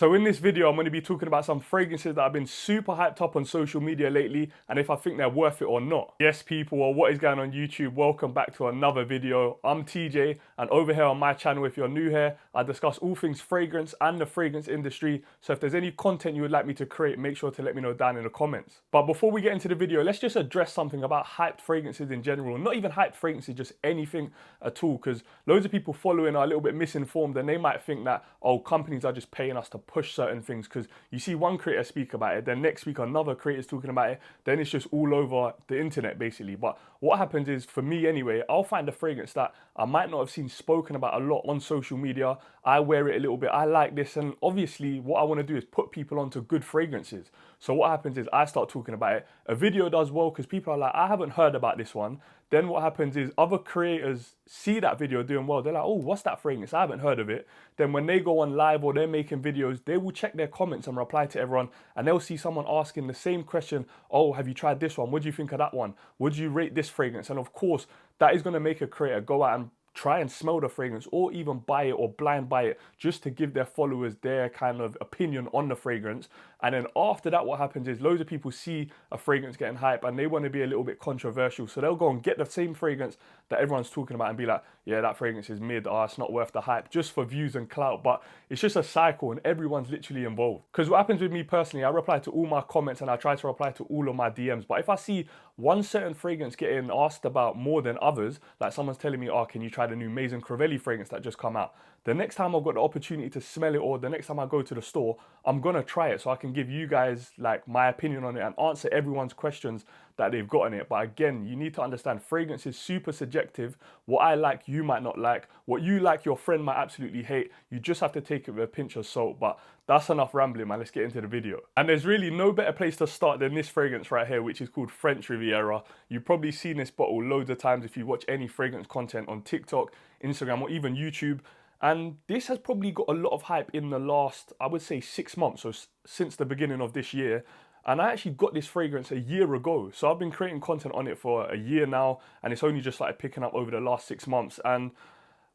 So in this video, I'm going to be talking about some fragrances that have been super hyped up on social media lately and if I think they're worth it or not. Yes, people, or what is going on YouTube? Welcome back to another video. I'm TJ, and over here on my channel, if you're new here, I discuss all things fragrance and the fragrance industry. So if there's any content you would like me to create, make sure to let me know down in the comments. But before we get into the video, let's just address something about hyped fragrances in general. Not even hyped fragrances, just anything at all, because loads of people following are a little bit misinformed and they might think that, oh, companies are just paying us to push certain things, because you see one creator speak about it, then next week another creator is talking about it, then it's just all over the internet basically. But what happens is, for me anyway, I'll find a fragrance that I might not have seen spoken about a lot on social media. I wear it a little bit, I like this, and obviously what I want to do is put people onto good fragrances. So what happens is I start talking about it, a video does well because people are like, I haven't heard about this one. Then what happens is other creators see that video doing well. They're like, oh, what's that fragrance? I haven't heard of it. Then when they go on live or they're making videos, they will check their comments and reply to everyone. And they'll see someone asking the same question. Oh, have you tried this one? What do you think of that one? Would you rate this fragrance? And of course, that is going to make a creator go out and try and smell the fragrance or even buy it or blind buy it just to give their followers their kind of opinion on the fragrance. And then after that, what happens is loads of people see a fragrance getting hype and they want to be a little bit controversial. So they'll go and get the same fragrance that everyone's talking about and be like, yeah, that fragrance is mid, it's not worth the hype, just for views and clout. But it's just a cycle and everyone's literally involved. Because what happens with me personally, I reply to all my comments and I try to reply to all of my DMs. But if I see one certain fragrance getting asked about more than others, like someone's telling me, oh, can you try the new Maison Crivelli fragrance that just come out? The next time I've got the opportunity to smell it, or the next time I go to the store, I'm gonna try it so I can give you guys like my opinion on it and answer everyone's questions that they've got on it. But again, you need to understand fragrance is super subjective. What I like, you might not like. What you like, your friend might absolutely hate. You just have to take it with a pinch of salt. But that's enough rambling, man. Let's get into the video. And there's really no better place to start than this fragrance right here, which is called French Riviera. You've probably seen this bottle loads of times if you watch any fragrance content on TikTok, Instagram, or even YouTube. And this has probably got a lot of hype in the last, I would say, 6 months, so since the beginning of this year. And I actually got this fragrance a year ago. So I've been creating content on it for a year now, and it's only just started picking up over the last 6 months. And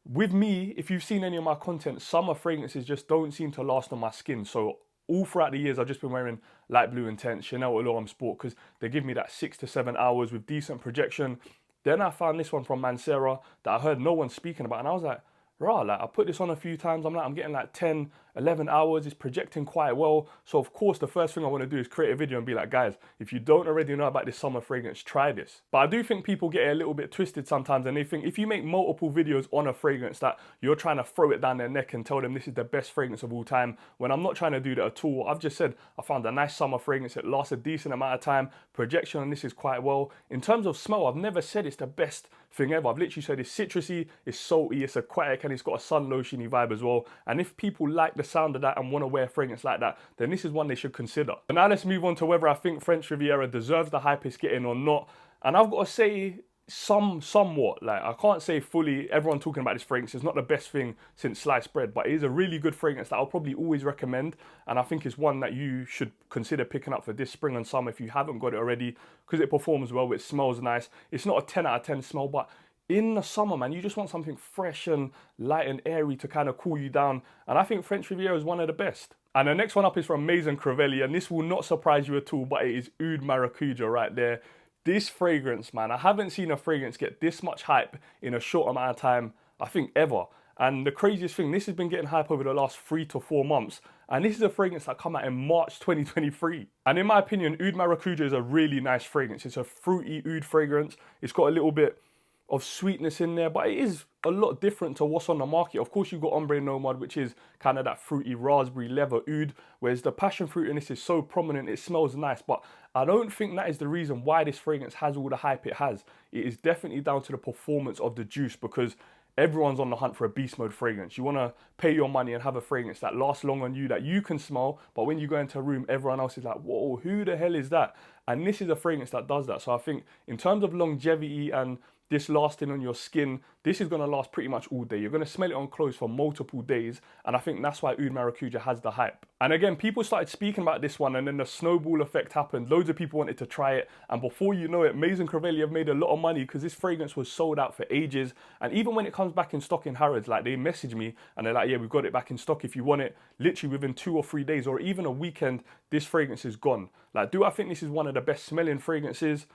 with me, if you've seen any of my content, summer fragrances just don't seem to last on my skin. So all throughout the years, I've just been wearing light blue intense, Chanel Allure Sport, because they give me that 6 to 7 hours with decent projection. Then I found this one from Mancera that I heard no one speaking about, and I was like, rah, like I put this on a few times, I'm getting like 10, 11 hours, it's projecting quite well. So of course, the first thing I want to do is create a video and be like, guys, if you don't already know about this summer fragrance, try this. But I do think people get it a little bit twisted sometimes, and they think if you make multiple videos on a fragrance that you're trying to throw it down their neck and tell them this is the best fragrance of all time, when I'm not trying to do that at all. I've just said I found a nice summer fragrance, it lasts a decent amount of time, projection on this is quite well. In terms of smell, I've never said it's the best thing ever. I've literally said it's citrusy, it's salty, it's aquatic, and it's got a sun lotiony vibe as well. And if people like the sound of that and want to wear a fragrance like that, then this is one they should consider. But now let's move on to whether I think French Riviera deserves the hype it's getting or not. And I've got to say, somewhat, like I can't say fully, everyone talking about this fragrance is not the best thing since sliced bread, but it is a really good fragrance that I'll probably always recommend, and I think it's one that you should consider picking up for this spring and summer if you haven't got it already, because it performs well, it smells nice. It's not a 10 out of 10 smell, but in the summer, man, you just want something fresh and light and airy to kind of cool you down, and I think French Riviera is one of the best. And the next one up is from Maison Crivelli, and this will not surprise you at all, but it is Oud Maracuja right there. This fragrance, man, I haven't seen a fragrance get this much hype in a short amount of time, I think ever. And the craziest thing, this has been getting hype over the last 3 to 4 months. And this is a fragrance that come out in March 2023. And in my opinion, Oud Maracuja is a really nice fragrance. It's a fruity oud fragrance. It's got a little bit of sweetness in there, but it is a lot different to what's on the market. Of course, you've got Ombre Nomad, which is kind of that fruity raspberry leather oud, whereas the passion fruit in this is so prominent, it smells nice. But I don't think that is the reason why this fragrance has all the hype it has. It is definitely down to the performance of the juice, because everyone's on the hunt for a beast mode fragrance. You want to pay your money and have a fragrance that lasts long on you, that you can smell, but when you go into a room, everyone else is like, whoa, who the hell is that? And this is a fragrance that does that. So I think in terms of longevity and this lasting on your skin, this is going to last pretty much all day. You're going to smell it on clothes for multiple days, and I think that's why Oud Maracuja has the hype. And again, people started speaking about this one, and then the snowball effect happened. Loads of people wanted to try it, and before you know it, Maze and Crivelli have made a lot of money because this fragrance was sold out for ages. And even when it comes back in stock in Harrods, like, they message me and they're like, yeah, we've got it back in stock if you want it. Literally within 2 or 3 days or even a weekend, this fragrance is gone. Like, do I think this is one of the best smelling fragrances?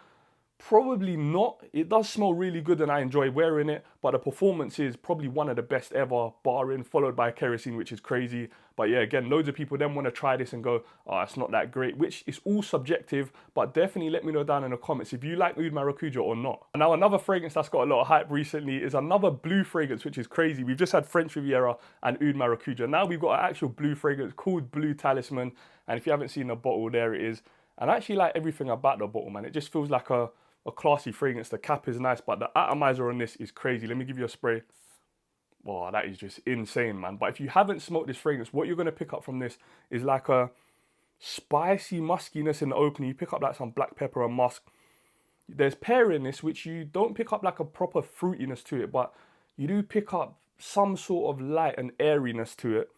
Probably not. It does smell really good and I enjoy wearing it, but the performance is probably one of the best ever, barring, followed by kerosene, which is crazy. But yeah, again, loads of people then want to try this and go, oh, it's not that great, which is all subjective, but definitely let me know down in the comments if you like Oud Maracuja or not. And now another fragrance that's got a lot of hype recently is another blue fragrance, which is crazy. We've just had French Riviera and Oud Maracuja. Now we've got an actual blue fragrance called Blue Talisman, and if you haven't seen the bottle, there it is. And I actually like everything about the bottle, man. It just feels like a classy fragrance. The cap is nice, but the atomizer on this is crazy. Let me give you a spray. Wow, that is just insane, man. But if you haven't smoked this fragrance, what you're going to pick up from this is like a spicy muskiness in the opening. You pick up like some black pepper and musk. There's pear in this, which you don't pick up like a proper fruitiness to it, but you do pick up some sort of light and airiness to it.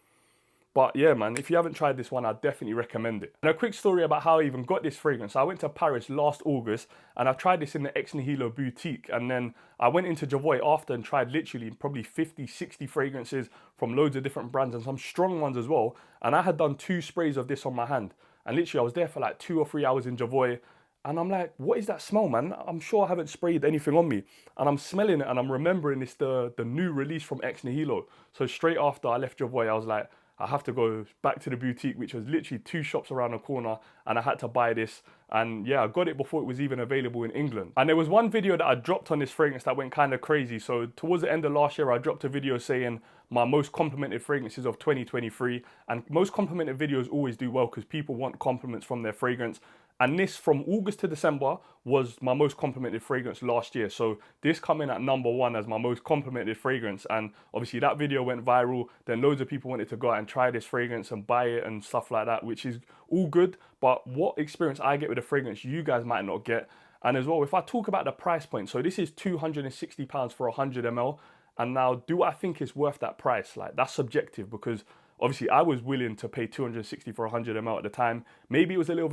But yeah, man, if you haven't tried this one, I definitely recommend it. And a quick story about how I even got this fragrance. I went to Paris last August and I tried this in the Ex Nihilo boutique. And then I went into Javoy after and tried literally probably 50, 60 fragrances from loads of different brands and some strong ones as well. And I had done 2 sprays of this on my hand. And literally I was there for like 2 or 3 hours in Javoy. And I'm like, what is that smell, man? I'm sure I haven't sprayed anything on me. And I'm smelling it and I'm remembering it's the new release from Ex Nihilo. So straight after I left Javoy, I was like, I have to go back to the boutique, which was literally 2 shops around the corner, and I had to buy this. And yeah, I got it before it was even available in England. And there was one video that I dropped on this fragrance that went kind of crazy. So towards the end of last year, I dropped a video saying my most complimented fragrances of 2023. And most complimented videos always do well because people want compliments from their fragrance. And this, from August to December, was my most complimented fragrance last year. So this coming at #1 as my most complimented fragrance. And obviously that video went viral. Then loads of people wanted to go out and try this fragrance and buy it and stuff like that, which is all good. But what experience I get with a fragrance, you guys might not get. And as well, if I talk about the price point, so this is £260 for 100 ml. And now, do I think it's worth that price? Like, that's subjective because obviously I was willing to pay 260 for 100 ml at the time. Maybe it was a little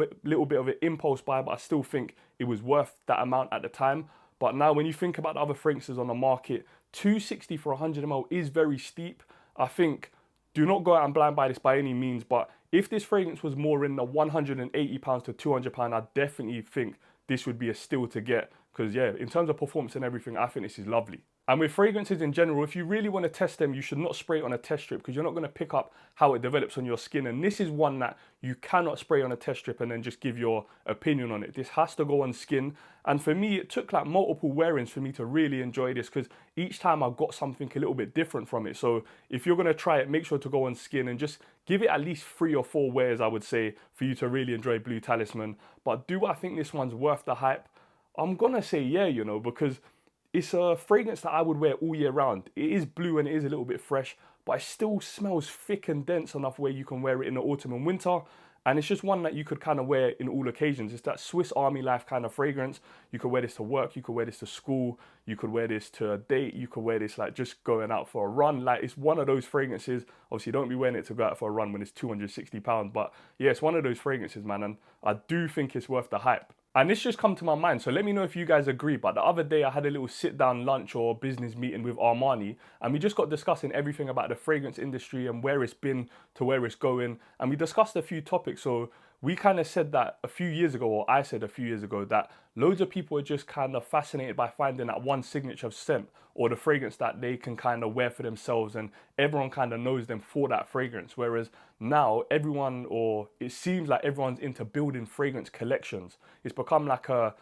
bit of an impulse buy, but I still think it was worth that amount at the time. But now when you think about the other fragrances on the market, 260 for 100 ml is very steep. I think, do not go out and blind buy this by any means, but if this fragrance was more in the £180 to £200, I definitely think this would be a steal to get. Because yeah, in terms of performance and everything, I think this is lovely. And with fragrances in general, if you really want to test them, you should not spray it on a test strip because you're not going to pick up how it develops on your skin. And this is one that you cannot spray on a test strip and then just give your opinion on it. This has to go on skin. And for me, it took like multiple wearings for me to really enjoy this because each time I got something a little bit different from it. So if you're going to try it, make sure to go on skin and just give it at least 3 or 4 wears, I would say, for you to really enjoy Blue Talisman. But do I think this one's worth the hype? I'm going to say yeah, you know, because it's a fragrance that I would wear all year round. It is blue and it is a little bit fresh, but it still smells thick and dense enough where you can wear it in the autumn and winter. And it's just one that you could kind of wear in all occasions. It's that Swiss Army life kind of fragrance. You could wear this to work, you could wear this to school, you could wear this to a date, you could wear this like just going out for a run. Like, it's one of those fragrances. Obviously, don't be wearing it to go out for a run when it's £260. But yeah, it's one of those fragrances, man. And I do think it's worth the hype. And this just come to my mind, so let me know if you guys agree. But the other day I had a little sit down lunch or business meeting with Armani, and we just got discussing everything about the fragrance industry and where it's been to where it's going. And we discussed a few topics. So we kind of said that a few years ago, or I said a few years ago, that loads of people are just kind of fascinated by finding that one signature scent or the fragrance that they can kind of wear for themselves, and everyone kind of knows them for that fragrance. Whereas now everyone, or it seems like everyone's into building fragrance collections. It's become like a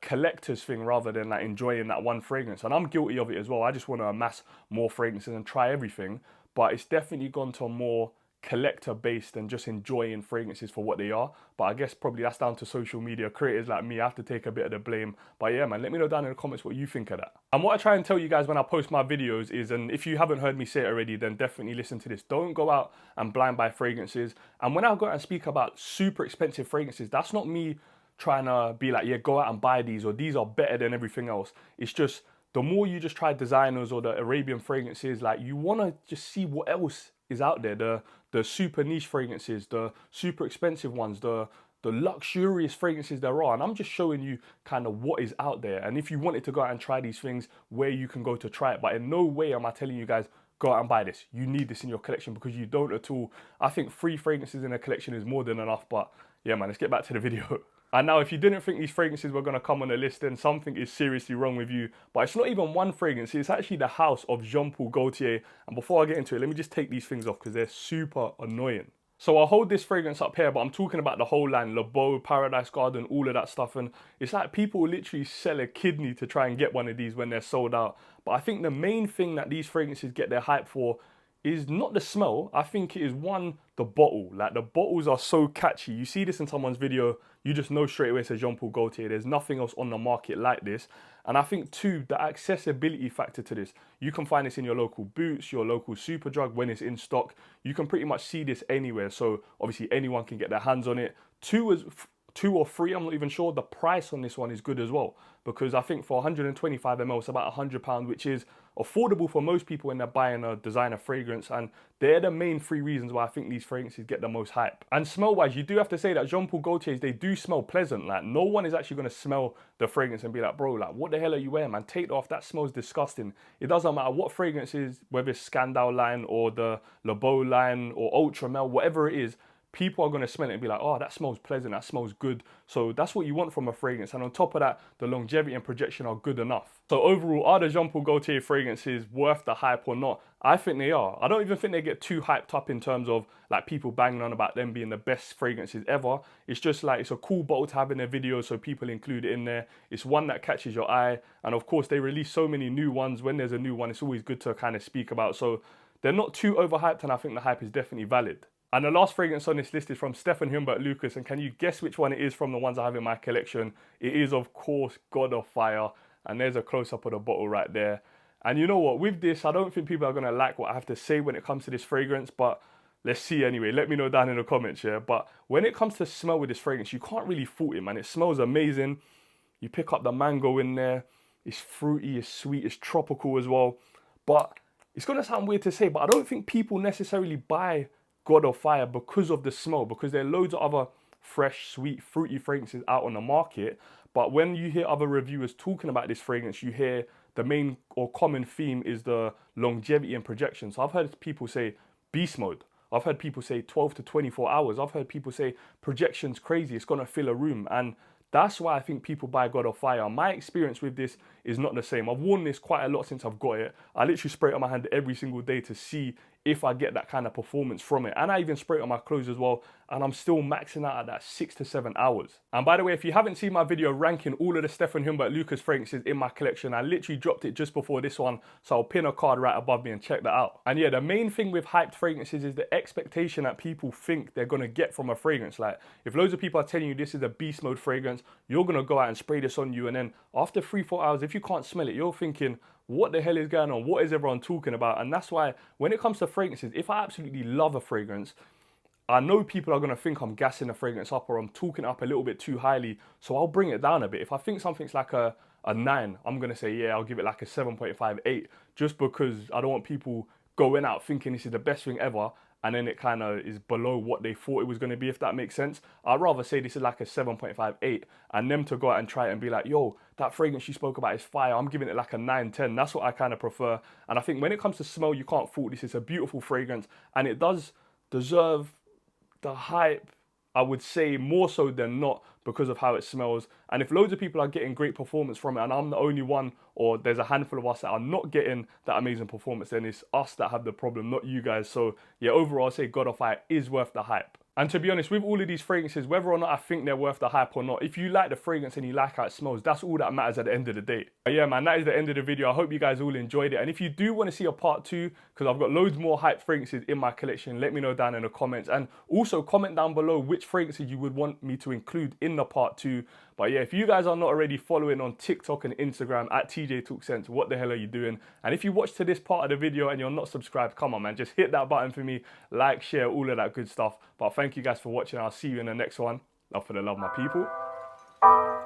collector's thing rather than like enjoying that one fragrance. And I'm guilty of it as well. I just want to amass more fragrances and try everything. But it's definitely gone to a more collector based than just enjoying fragrances for what they are. But I guess probably that's down to social media creators like me. I have to take a bit of the blame. But yeah, man, let me know down in the comments what you think of that. And what I try and tell you guys when I post my videos is, and if you haven't heard me say it already, then definitely listen to this. Don't go out and blind buy fragrances. And when I go out and speak about super expensive fragrances, that's not me trying to be like, yeah, go out and buy these, or these are better than everything else. It's just, the more you just try designers or the Arabian fragrances, like you want to just see what else is out there. The super niche fragrances, the super expensive ones, the luxurious fragrances there are. And I'm just showing you kind of what is out there. And if you wanted to go out and try these things, where you can go to try it. But in no way am I telling you guys, go out and buy this. You need this in your collection, because you don't at all. I think 3 fragrances in a collection is more than enough. But yeah, man, let's get back to the video. And now, if you didn't think these fragrances were going to come on the list, then something is seriously wrong with you. But it's not even one fragrance. It's actually the house of Jean-Paul Gaultier. And before I get into it, let me just take these things off because they're super annoying. So I'll hold this fragrance up here, but I'm talking about the whole line, Le Beau, Paradise Garden, all of that stuff. And it's like people literally sell a kidney to try and get one of these when they're sold out. But I think the main thing that these fragrances get their hype for is not the smell. I think it is, one, the bottle. Like, the bottles are so catchy. You see this in someone's video, you just know straight away it's a Jean-Paul Gaultier. There's nothing else on the market like this. And I think, 2, the accessibility factor to this. You can find this in your local Boots, your local Superdrug when it's in stock. You can pretty much see this anywhere. So obviously anyone can get their hands on it. 2 or 3, I'm not even sure. The price on this one is good as well, because I think for 125 ml, it's about £100, which is affordable for most people when they're buying a designer fragrance. And they're the main 3 reasons why I think these fragrances get the most hype. And smell-wise, you do have to say that Jean-Paul Gaultiers, they do smell pleasant. Like, no one is actually going to smell the fragrance and be like, bro, like, what the hell are you wearing, man? Take it off. That smells disgusting. It doesn't matter what fragrance is, whether it's Scandal line or the Le Beau line or Ultra Mel, whatever it is, people are going to smell it and be like, oh, that smells pleasant, that smells good. So that's what you want from a fragrance. And on top of that, the longevity and projection are good enough. So overall, are the Jean-Paul Gaultier fragrances worth the hype or not? I think they are. I don't even think they get too hyped up in terms of like people banging on about them being the best fragrances ever. It's just like, it's a cool bottle to have in their videos, so people include it in there. It's one that catches your eye. And of course, they release so many new ones. When there's a new one, it's always good to kind of speak about. So they're not too overhyped, and I think the hype is definitely valid. And the last fragrance on this list is from Stefan Humbert Lucas. And can you guess which one it is from the ones I have in my collection? It is, of course, God of Fire. And there's a close-up of the bottle right there. And you know what? With this, I don't think people are going to like what I have to say when it comes to this fragrance. But let's see anyway. Let me know down in the comments, yeah? But when it comes to smell with this fragrance, you can't really fault it, man. It smells amazing. You pick up the mango in there. It's fruity, it's sweet, it's tropical as well. But it's going to sound weird to say, but I don't think people necessarily buy God of Fire because of the smell, because there are loads of other fresh, sweet, fruity fragrances out on the market. But when you hear other reviewers talking about this fragrance, you hear the main or common theme is the longevity and projection. So I've heard people say beast mode. I've heard people say 12 to 24 hours. I've heard people say projection's crazy, it's going to fill a room. And that's why I think people buy God of Fire. My experience with this is not the same. I've worn this quite a lot since I've got it. I literally spray it on my hand every single day to see if I get that kind of performance from it. And I even spray it on my clothes as well. And I'm still maxing out at that 6 to 7 hours. And by the way, if you haven't seen my video ranking all of the Stefan Humbert Lucas fragrances in my collection, I literally dropped it just before this one. So I'll pin a card right above me and check that out. And yeah, the main thing with hyped fragrances is the expectation that people think they're going to get from a fragrance. Like, if loads of people are telling you this is a beast mode fragrance, you're going to go out and spray this on you. And then after 3-4 hours, if you can't smell it, you're thinking, what the hell is going on? What is everyone talking about? And that's why when it comes to fragrances, if I absolutely love a fragrance, I know people are going to think I'm gassing the fragrance up or I'm talking up a little bit too highly. So I'll bring it down a bit. If I think something's like a 9, I'm going to say, yeah, I'll give it like a 7.5, 8, just because I don't want people going out thinking this is the best thing ever, and then it kind of is below what they thought it was going to be, if that makes sense. I'd rather say this is like a 7.5, 8, and them to go out and try it and be like, yo, that fragrance you spoke about is fire. I'm giving it like a 9, 10. That's what I kind of prefer. And I think when it comes to smell, you can't fault this. It's a beautiful fragrance, and it does deserve the hype, I would say, more so than not, because of how it smells. And if loads of people are getting great performance from it, and I'm the only one, or there's a handful of us that are not getting that amazing performance, then it's us that have the problem, not you guys. So yeah, overall, I'd say God of Fire is worth the hype. And to be honest, with all of these fragrances, whether or not I think they're worth the hype or not, if you like the fragrance and you like how it smells, that's all that matters at the end of the day. But yeah, man, that is the end of the video. I hope you guys all enjoyed it. And if you do want to see a part 2, because I've got loads more hype fragrances in my collection, let me know down in the comments. And also comment down below which fragrances you would want me to include in the part 2. But yeah, if you guys are not already following on TikTok and Instagram at TJ Talk Sense, what the hell are you doing? And if you watched to this part of the video and you're not subscribed, come on, man, just hit that button for me. Like, share, all of that good stuff. But thank you guys for watching. I'll see you in the next one. Love for the love, my people. Bye.